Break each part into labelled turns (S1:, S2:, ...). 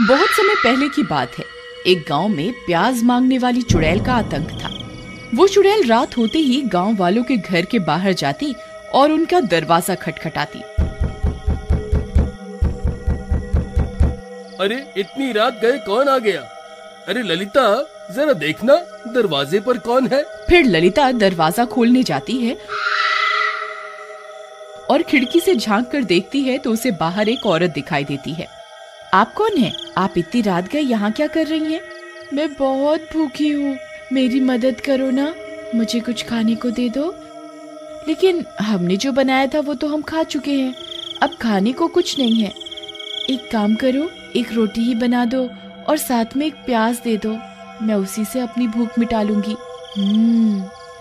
S1: बहुत समय पहले की बात है। एक गांव में प्याज मांगने वाली चुड़ैल का आतंक था। वो चुड़ैल रात होते ही गांव वालों के घर के बाहर जाती और उनका दरवाजा खटखटाती।
S2: अरे इतनी रात गए कौन आ गया? अरे ललिता जरा देखना दरवाजे पर कौन है।
S1: फिर ललिता दरवाजा खोलने जाती है और खिड़की से झांक कर देखती है तो उसे बाहर एक औरत दिखाई देती है। आप कौन हैं? आप इतनी रात गए यहाँ क्या कर रही हैं? मैं बहुत भूखी हूँ, मेरी मदद करो ना, मुझे कुछ खाने को दे दो। लेकिन हमने जो बनाया था वो तो हम खा चुके हैं, अब खाने को कुछ नहीं है। एक काम करो, एक रोटी ही बना दो और साथ में एक प्याज दे दो, मैं उसी से अपनी भूख मिटा लूंगी।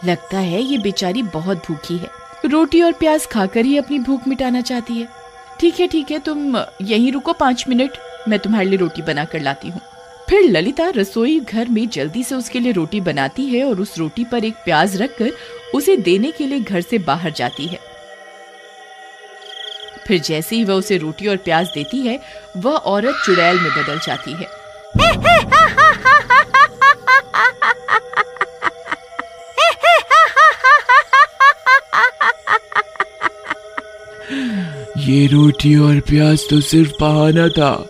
S1: लगता है ये बेचारी बहुत भूखी है, रोटी और प्याज खाकर ही अपनी भूख मिटाना चाहती है। ठीक है, तुम यहीं रुको 5 मिनट, मैं तुम्हारे लिए रोटी बना कर लाती हूँ। फिर ललिता रसोई घर में जल्दी से उसके लिए रोटी बनाती है और उस रोटी पर एक प्याज रखकर उसे देने के लिए घर से बाहर जाती है। फिर जैसे ही वह उसे रोटी और प्याज देती है, वह औरत चुड़ैल में बदल जाती है।
S3: ये रोटी और प्याज तो सिर्फ बहाना था,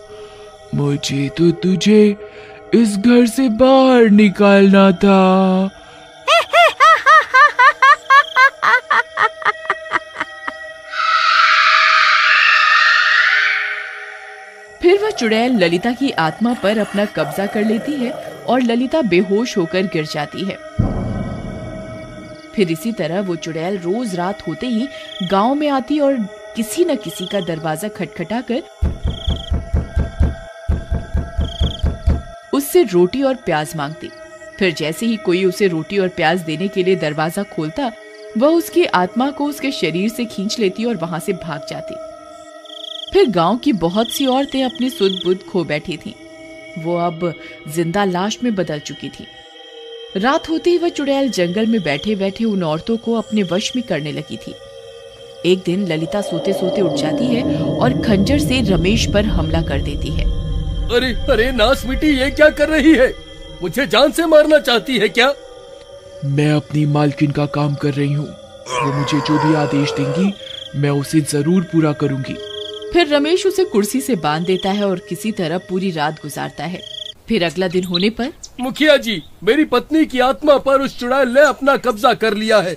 S3: मुझे तो तुझे इस घर से बाहर निकालना था।
S1: फिर वह चुड़ैल ललिता की आत्मा पर अपना कब्जा कर लेती है और ललिता बेहोश होकर गिर जाती है। फिर इसी तरह वो चुड़ैल रोज रात होते ही गांव में आती और किसी न किसी का दरवाजा खटखटाकर उससे रोटी और प्याज मांगती। फिर जैसे ही कोई उसे रोटी और प्याज देने के लिए दरवाजा खोलता, वह उसकी आत्मा को उसके शरीर से खींच लेती और वहां से भाग जाती। फिर गांव की बहुत सी औरतें अपनी सुध बुध खो बैठी थीं। वो अब जिंदा लाश में बदल चुकी थी। रात होते ही वह चुड़ैल जंगल में बैठे बैठे उन औरतों को अपने वश में करने लगी थी। एक दिन ललिता सोते सोते उठ जाती है और खंजर से रमेश पर हमला कर देती है।
S2: अरे नास मिट्टी, ये क्या कर रही है? मुझे जान से मारना चाहती है क्या?
S3: मैं अपनी मालकिन का काम कर रही हूँ, वो मुझे जो भी आदेश देंगी मैं उसे जरूर पूरा करूंगी।
S1: फिर रमेश उसे कुर्सी से बांध देता है और किसी तरह पूरी रात गुजारता है। फिर अगला दिन होने पर,
S2: मुखिया जी, मेरी पत्नी की आत्मा पर उस चुड़ैल ने अपना कब्जा कर लिया है।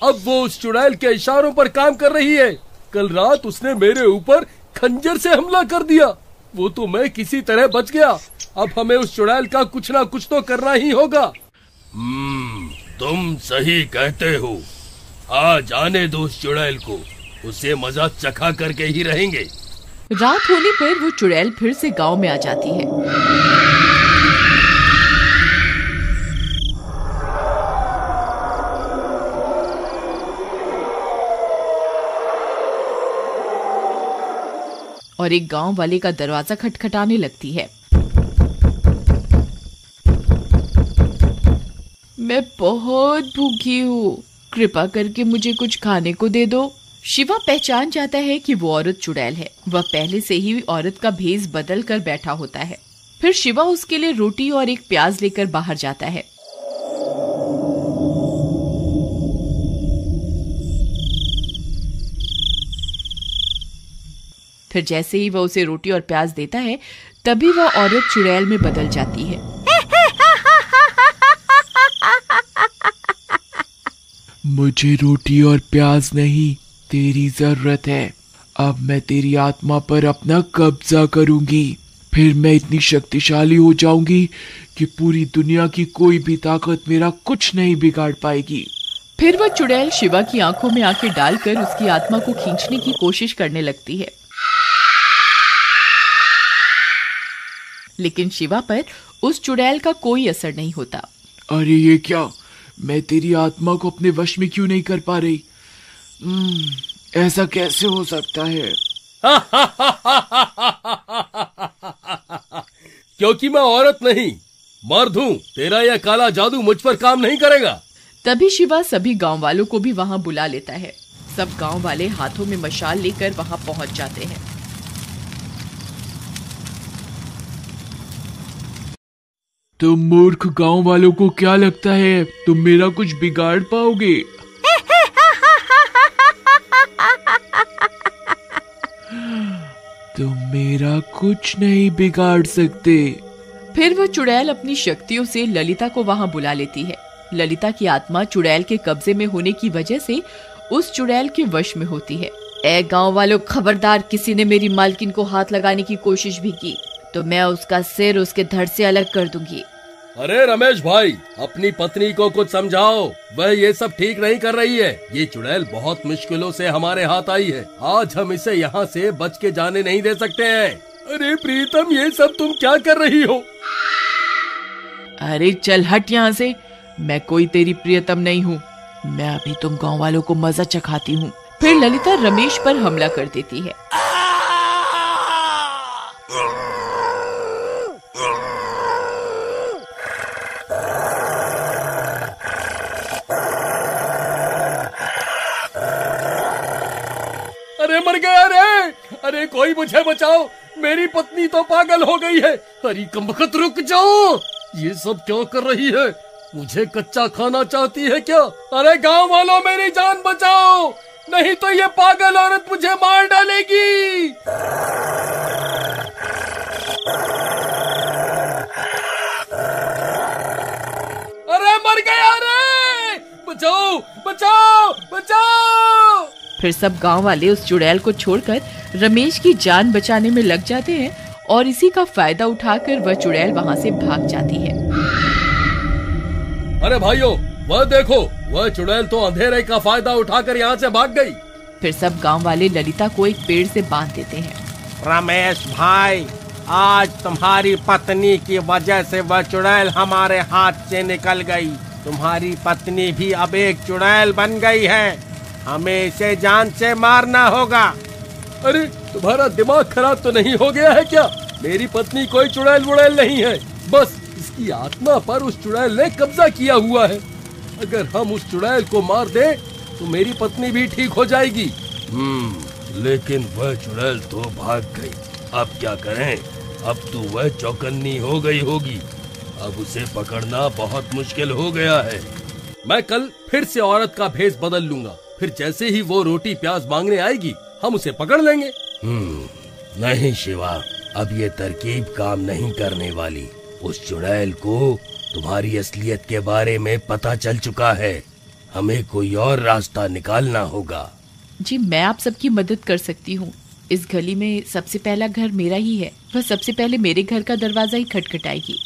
S2: अब वो उस चुड़ैल के इशारों पर काम कर रही है। कल रात उसने मेरे ऊपर खंजर से हमला कर दिया, वो तो मैं किसी तरह बच गया। अब हमें उस चुड़ैल का कुछ ना कुछ तो करना ही होगा। तुम सही कहते हो, आज आने दो उस चुड़ैल को, उसे मजा चखा करके ही रहेंगे।
S1: रात होने पर वो चुड़ैल फिर से गांव में आ जाती है। और एक गांव वाले का दरवाजा खटखटाने लगती है। मैं बहुत भूखी हूँ, कृपा करके मुझे कुछ खाने को दे दो। शिवा पहचान जाता है कि वो औरत चुड़ैल है। वह पहले से ही औरत का भेष बदल कर बैठा होता है। फिर शिवा उसके लिए रोटी और एक प्याज लेकर बाहर जाता है। फिर जैसे ही वह उसे रोटी और प्याज देता है, तभी वह औरत चुड़ैल में बदल जाती है।
S3: मुझे रोटी और प्याज नहीं, तेरी जरूरत है। अब मैं तेरी आत्मा पर अपना कब्जा करूंगी, फिर मैं इतनी शक्तिशाली हो जाऊंगी कि पूरी दुनिया की कोई भी ताकत मेरा कुछ नहीं बिगाड़ पाएगी।
S1: फिर वह चुड़ैल शिवा की आंखों में आंखें डालकर उसकी आत्मा को खींचने की कोशिश करने लगती है, लेकिन शिवा पर उस चुड़ैल का कोई असर नहीं होता।
S3: अरे ये क्या, मैं तेरी आत्मा को अपने वश में क्यों नहीं कर पा रही? ऐसा कैसे हो सकता है?
S2: क्योंकि मैं औरत नहीं, मर्द हूँ। तेरा यह काला जादू मुझ पर काम नहीं करेगा।
S1: तभी शिवा सभी गांव वालों को भी वहां बुला लेता है। सब गांव वाले हाथों में मशाल लेकर वहां पहुंच जाते हैं।
S3: तुम मूर्ख गांव वालों को क्या लगता है तुम मेरा कुछ बिगाड़ पाओगे? तुम मेरा कुछ नहीं बिगाड़ सकते।
S1: फिर वो चुड़ैल अपनी शक्तियों से ललिता को वहां बुला लेती है। ललिता की आत्मा चुड़ैल के कब्जे में होने की वजह से उस चुड़ैल के वश में होती है। ए गांव वालों, खबरदार, किसी ने मेरी मालकिन को हाथ लगाने की कोशिश भी की तो मैं उसका सिर उसके धड़ से अलग कर दूंगी।
S2: अरे रमेश भाई, अपनी पत्नी को कुछ समझाओ, वह ये सब ठीक नहीं कर रही है। ये चुड़ैल बहुत मुश्किलों से हमारे हाथ आई है, आज हम इसे यहाँ से बच के जाने नहीं दे सकते हैं। अरे प्रीतम, ये सब तुम क्या कर रही हो?
S1: अरे चल हट यहाँ से, मैं कोई तेरी प्रियतम नहीं हूँ। मैं अभी तुम गांव वालों को मजा चखाती हूँ। फिर ललिता रमेश पर हमला कर देती है।
S2: अरे मर गया रे! अरे कोई मुझे बचाओ, मेरी पत्नी तो पागल हो गई है। अरे कमबख्त, रुक जाओ, ये सब क्या कर रही है? मुझे कच्चा खाना चाहती है क्या? अरे गांव वालों, मेरी जान बचाओ, नहीं तो ये पागल औरत मुझे मार डालेगी। अरे मर गया रे! बचाओ बचाओ बचाओ!
S1: फिर सब गांव वाले उस चुड़ैल को छोड़कर रमेश की जान बचाने में लग जाते हैं और इसी का फायदा उठाकर वह चुड़ैल वहां से भाग जाती है।
S2: अरे भाइयों, वह देखो, वह चुड़ैल तो अंधेरे का फायदा उठाकर यहाँ से भाग गई।
S1: फिर सब गांव वाले ललिता को एक पेड़ से बांध देते हैं।
S4: रमेश भाई, आज तुम्हारी पत्नी की वजह से वह चुड़ैल हमारे हाथ से निकल गई। तुम्हारी पत्नी भी अब एक चुड़ैल बन गई है, हमें इसे जान से मारना होगा।
S2: अरे तुम्हारा दिमाग खराब तो नहीं हो गया है क्या? मेरी पत्नी कोई चुड़ैल वुड़ैल नहीं है, बस इसकी आत्मा पर उस चुड़ैल ने कब्जा किया हुआ है। अगर हम उस चुड़ैल को मार दे तो मेरी पत्नी भी ठीक हो जाएगी। लेकिन वह चुड़ैल तो भाग गई, अब क्या करें? अब तो वह चौकन्नी हो गई होगी, अब उसे पकड़ना बहुत मुश्किल हो गया है। मैं कल फिर से औरत का भेष बदल लूंगा, फिर जैसे ही वो रोटी प्याज मांगने आएगी हम उसे पकड़ लेंगे। नहीं शिवा, अब ये तरकीब काम नहीं करने वाली। उस चुड़ैल को तुम्हारी असलियत के बारे में पता चल चुका है, हमें कोई और रास्ता निकालना होगा।
S1: जी, मैं आप सबकी मदद कर सकती हूँ। इस गली में सबसे पहला घर मेरा ही है, वह सबसे पहले मेरे घर का दरवाजा ही खटखटाएगी।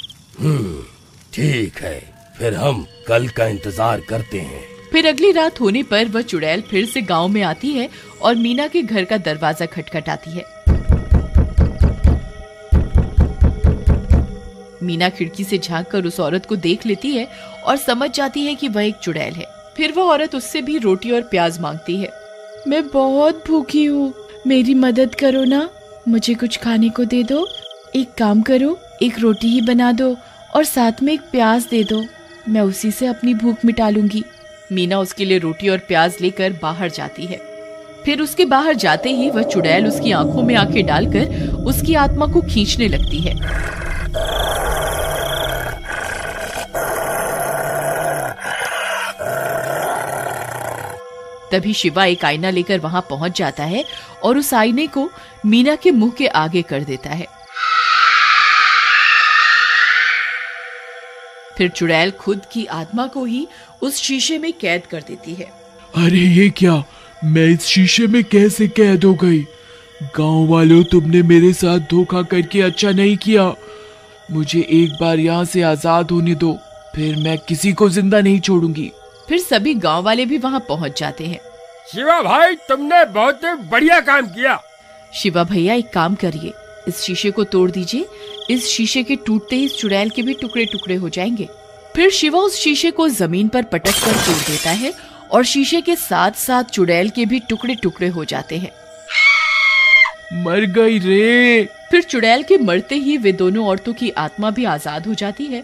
S2: ठीक है, फिर हम कल का इंतजार करते हैं।
S1: फिर अगली रात होने पर वह चुड़ैल फिर से गांव में आती है और मीना के घर का दरवाजा खटखटाती है। मीना खिड़की से झांककर उस औरत को देख लेती है और समझ जाती है कि वह एक चुड़ैल है। फिर वह औरत उससे भी रोटी और प्याज मांगती है। मैं बहुत भूखी हूँ, मेरी मदद करो ना, मुझे कुछ खाने को दे दो। एक काम करो, एक रोटी ही बना दो और साथ में एक प्याज दे दो, मैं उसी से अपनी भूख मिटा लूंगी। मीना उसके लिए रोटी और प्याज लेकर बाहर जाती है। फिर उसके बाहर जाते ही वह चुड़ैल उसकी आंखों में आंखें डालकर उसकी आत्मा को खींचने लगती है। तभी शिवा एक आईना लेकर वहां पहुंच जाता है और उस आईने को मीना के मुंह के आगे कर देता है। फिर चुड़ैल खुद की आत्मा को ही उस शीशे में कैद कर देती है।
S3: अरे ये क्या, मैं इस शीशे में कैसे कैद हो गई? गांव वालों, तुमने मेरे साथ धोखा करके अच्छा नहीं किया। मुझे एक बार यहाँ से आजाद होने दो, फिर मैं किसी को जिंदा नहीं छोड़ूंगी।
S1: फिर सभी गांव वाले भी वहाँ पहुँच जाते हैं।
S4: शिवा भाई, तुमने बहुत बढ़िया काम किया।
S1: शिवा भैया, एक काम करिए, इस शीशे को तोड़ दीजिए। इस शीशे के टूटते ही इस चुड़ैल के भी टुकड़े टुकड़े हो जाएंगे। फिर शिवा उस शीशे को जमीन पर पटक कर तोड़ देता है और शीशे के साथ साथ चुड़ैल के भी टुकड़े टुकड़े हो जाते हैं।
S3: मर गई रे।
S1: फिर चुड़ैल के मरते ही वे दोनों औरतों की आत्मा भी आजाद हो जाती है